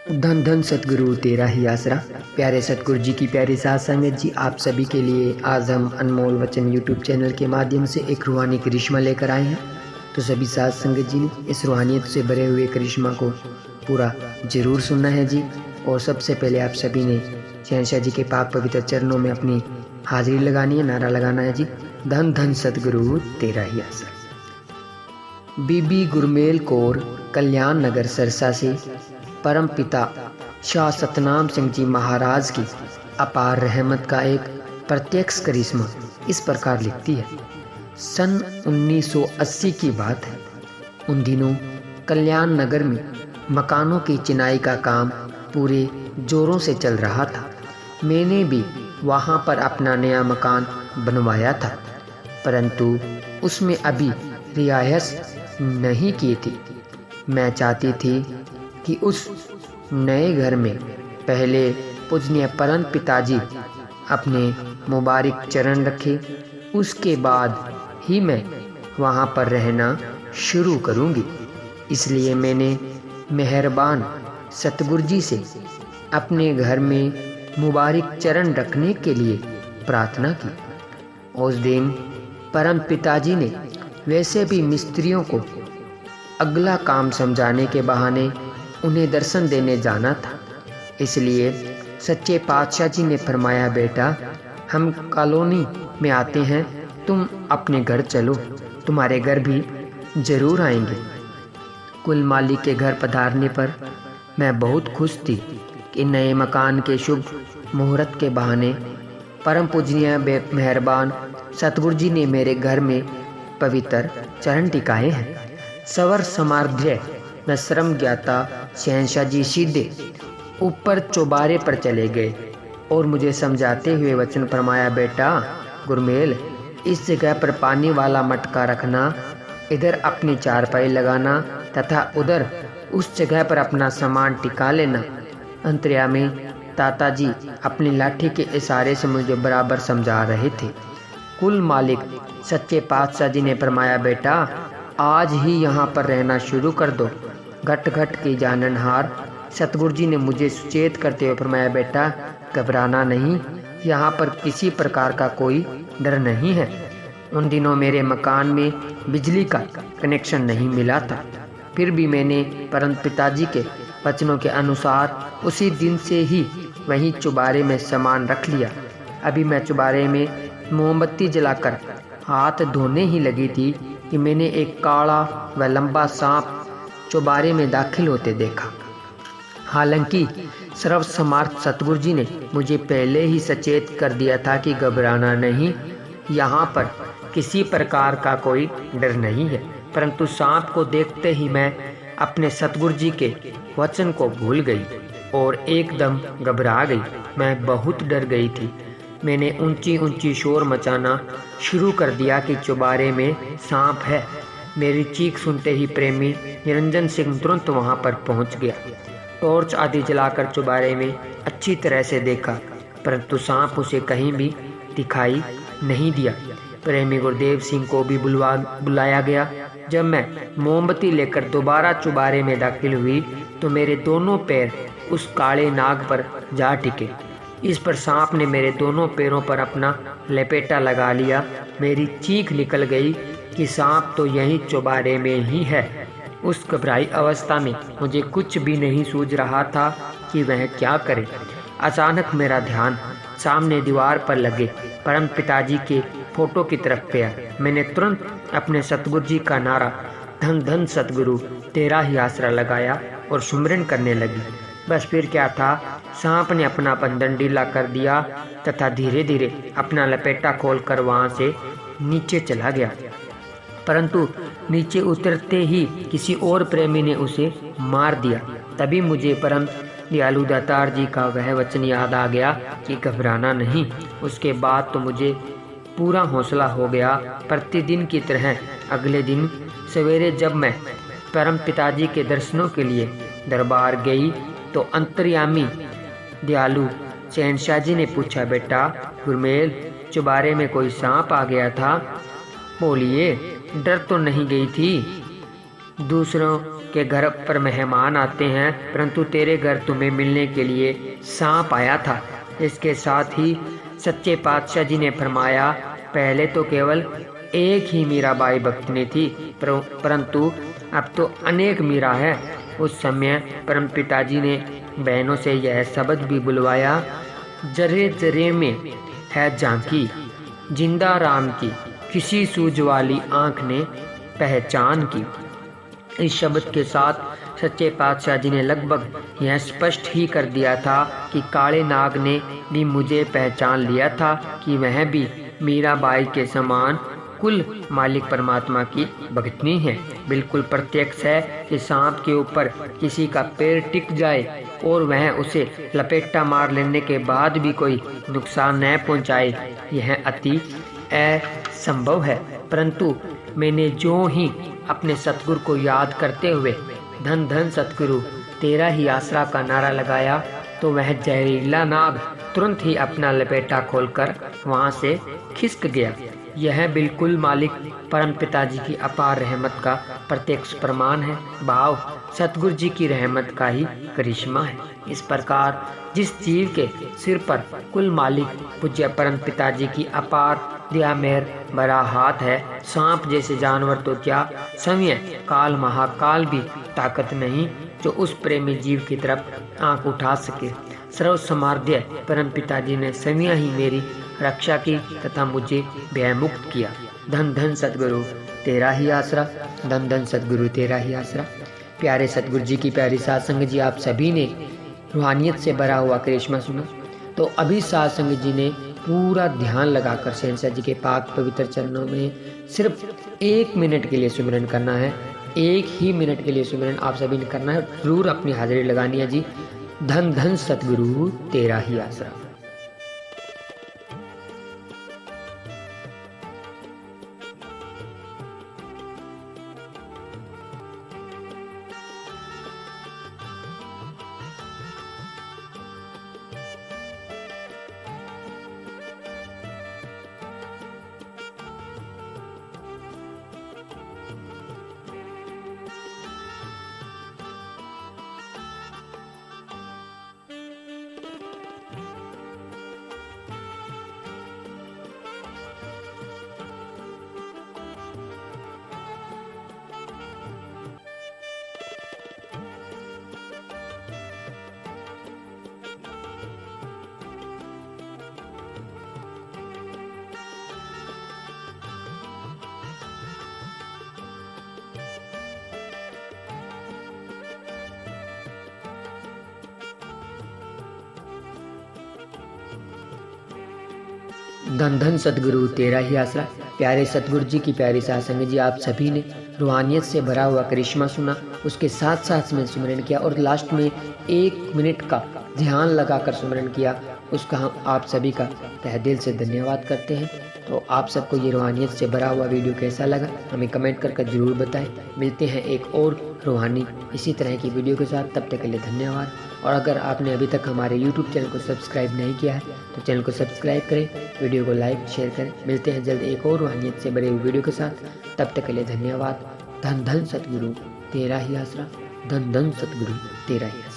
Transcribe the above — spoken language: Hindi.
धन धन सतगुरु तेरा ही आसरा। प्यारे सतगुरु जी की प्यारी साथ संगत जी, आप सभी के लिए आज हम अनमोल वचन यूट्यूब चैनल के माध्यम से एक रूहानी करिश्मा लेकर आए हैं। तो सभी साथ संगत जी ने इस रूहानियत से भरे हुए करिश्मा को पूरा जरूर सुनना है जी। और सबसे पहले आप सभी ने शहंशाह जी के पाक पवित्र चरणों में अपनी हाजिरी लगानी है, नारा लगाना है जी, धन धन सतगुरु तेरा ही आसरा। बीबी गुरमेल कौर, कल्याण नगर सरसा से परम पिता शाह सतनाम सिंह जी महाराज की अपार रहमत का एक प्रत्यक्ष करिश्मा इस प्रकार लिखती है। सन 1980 की बात है। उन दिनों कल्याण नगर में मकानों की चिनाई का काम पूरे जोरों से चल रहा था। मैंने भी वहां पर अपना नया मकान बनवाया था, परंतु उसमें अभी रिहायश नहीं की थी। मैं चाहती थी कि उस नए घर में पहले पूजनीय परम पिताजी अपने मुबारक चरण रखे, उसके बाद ही मैं वहाँ पर रहना शुरू करूँगी। इसलिए मैंने मेहरबान सतगुरु जी से अपने घर में मुबारक चरण रखने के लिए प्रार्थना की। उस दिन परम पिताजी ने वैसे भी मिस्त्रियों को अगला काम समझाने के बहाने उन्हें दर्शन देने जाना था, इसलिए सच्चे पातशाह जी ने फरमाया, बेटा हम कॉलोनी में आते हैं, तुम अपने घर चलो, तुम्हारे घर भी जरूर आएंगे। कुल मालिक के घर पधारने पर मैं बहुत खुश थी कि नए मकान के शुभ मुहूर्त के बहाने परम पूजनीय मेहरबान सतगुरु जी ने मेरे घर में पवित्र चरण टिकाए हैं। सवर समार्ध्य न श्रम ज्ञाता शहंशाह जी सीधे ऊपर चौबारे पर चले गए और मुझे समझाते हुए वचन फरमाया, बेटा गुरमेल, इस जगह पर पानी वाला मटका रखना, इधर अपनी चारपाई लगाना तथा उधर उस जगह पर अपना सामान टिका लेना। अंतर्यामी ताता जी अपनी लाठी के इशारे से मुझे बराबर समझा रहे थे। कुल मालिक सच्चे पातशाह जी ने फरमाया, बेटा आज ही यहाँ पर रहना शुरू कर दो। घट घट की जाननहार सतगुरु जी ने मुझे सुचेत करते हुए फरमाया, बेटा घबराना नहीं, यहाँ पर किसी प्रकार का कोई डर नहीं है। उन दिनों मेरे मकान में बिजली का कनेक्शन नहीं मिला था, फिर भी मैंने परम पिताजी के वचनों के अनुसार उसी दिन से ही वहीं चुबारे में सामान रख लिया। अभी मैं चुबारे में मोमबत्ती जलाकर हाथ धोने ही लगी थी कि मैंने एक काला व लंबा सांप चौबारे में दाखिल होते देखा। हालांकि सर्वसमर्थ सतगुरु जी ने मुझे पहले ही सचेत कर दिया था कि घबराना नहीं, यहाँ पर किसी प्रकार का कोई डर नहीं है, परंतु सांप को देखते ही मैं अपने सतगुरु जी के वचन को भूल गई और एकदम घबरा गई। मैं बहुत डर गई थी। मैंने ऊंची ऊंची शोर मचाना शुरू कर दिया कि चौबारे में सांप है। मेरी चीख सुनते ही प्रेमी निरंजन सिंह तुरंत वहां पर पहुंच गया। टॉर्च आदि जलाकर चौबारे में अच्छी तरह से देखा, परंतु सांप उसे कहीं भी दिखाई नहीं दिया। प्रेमी गुरुदेव सिंह को भी बुलाया गया। जब मैं मोमबत्ती लेकर दोबारा चौबारे में दाखिल हुई तो मेरे दोनों पैर उस काले नाग पर जा टिके। इस पर सांप ने मेरे दोनों पैरों पर अपना लपेटा लगा लिया। मेरी चीख निकल गई कि सांप तो यहीं चौबारे में ही है। उस घबराई अवस्था में मुझे कुछ भी नहीं सूझ रहा था कि वह क्या करे। अचानक मेरा ध्यान सामने दीवार पर लगे परम पिताजी के फोटो की तरफ गया। मैंने तुरंत अपने सतगुरु जी का नारा धन धन सतगुरु तेरा ही आसरा लगाया और सुमिरन करने लगी। बस फिर क्या था, सांप ने अपना बंधन ढीला कर दिया तथा धीरे धीरे अपना लपेटा खोलकर वहां से नीचे चला गया। परंतु नीचे उतरते ही किसी और प्रेमी ने उसे मार दिया। तभी मुझे परम दयालु दातार जी का वह वचन याद आ गया कि घबराना नहीं। उसके बाद तो मुझे पूरा हौसला हो गया। प्रतिदिन की तरह अगले दिन सवेरे जब मैं परम पिताजी के दर्शनों के लिए दरबार गई तो अंतर्यामी दयालु शहंशाह जी ने पूछा, बेटा गुरमेल, चौबारे में कोई सांप आ गया था? बोलिए, डर तो नहीं गई थी? दूसरों के घर पर मेहमान आते हैं, परंतु तेरे घर तुम्हें मिलने के लिए सांप आया था। इसके साथ ही सच्चे पातशाह जी ने फरमाया, पहले तो केवल एक ही मीराबाई भक्तनी थी, परंतु अब तो अनेक मीरा है। उस समय परम पिताजी ने बहनों से यह शब्द भी बुलवाया, जरे जरे में है झांकी, जिंदा राम की किसी सूझ वाली आँख ने पहचान की। इस शब्द के साथ सच्चे पातशाह जी ने लगभग यह स्पष्ट ही कर दिया था कि काले नाग ने भी मुझे पहचान लिया था कि वह भी मीराबाई के समान कुल मालिक परमात्मा की भक्तनी है। बिल्कुल प्रत्यक्ष है कि सांप के ऊपर किसी का पैर टिक जाए और वह उसे लपेटा मार लेने के बाद भी कोई नुकसान न पहुंचाए, यह अति असंभव है। परंतु मैंने जो ही अपने सतगुरु को याद करते हुए धन धन सतगुरु तेरा ही आसरा का नारा लगाया, तो वह जहरीला नाग तुरंत ही अपना लपेटा खोलकर वहां से खिसक गया। यह बिल्कुल मालिक परम पिताजी की अपार रहमत का प्रत्यक्ष प्रमाण है। भाव सतगुरु जी की रहमत का ही करिश्मा है। इस प्रकार जिस जीव के सिर पर कुल मालिक पूज्य परम पिताजी की अपार दया मेहर भरा हाथ है, सांप जैसे जानवर तो क्या, समय काल महाकाल भी ताकत नहीं जो उस प्रेमी जीव की तरफ आंख उठा सके। सर्व समार्ध्य परम पिताजी ने समय ही मेरी रक्षा की तथा मुझे भयमुक्त किया। धन धन सतगुरु तेरा ही आसरा, धन धन सतगुरु तेरा ही आसरा। प्यारे सतगुरु जी की प्यारी साध संगत जी, आप सभी ने रूहानियत से भरा हुआ करिश्मा सुना। तो अभी साध संगत जी ने पूरा ध्यान लगाकर शहंशाह जी के पाक पवित्र चरणों में सिर्फ 1 मिनट के लिए सुमिरन करना है। 1 ही मिनट के लिए सुमिरन आप सभी ने करना है। जरूर अपनी हाजिरी लगानी है जी। धन धन सतगुरु तेरा ही आसरा। धन धन सतगुरु तेरा ही आसरा। प्यारे सतगुरु जी की प्यारी साध संगत जी, आप सभी ने रूहानियत से भरा हुआ करिश्मा सुना, उसके साथ साथ में सुमिरन किया और लास्ट में 1 मिनट का ध्यान लगाकर सुमिरन किया। उसका हम आप सभी का तहे दिल से धन्यवाद करते हैं। तो आप सबको ये रूहानियत से भरा हुआ वीडियो कैसा लगा हमें कमेंट करके ज़रूर बताएं। मिलते हैं एक और रूहानी इसी तरह की वीडियो के साथ, तब तक के लिए धन्यवाद। और अगर आपने अभी तक हमारे YouTube चैनल को सब्सक्राइब नहीं किया है तो चैनल को सब्सक्राइब करें, वीडियो को लाइक शेयर करें। मिलते हैं जल्द एक और रूहानियत से भरे हुए वीडियो के साथ, तब तक के लिए धन्यवाद। धन धन सतगुरु तेरा ही आसरा, धन धन सतगुरु तेरा ही आसरा।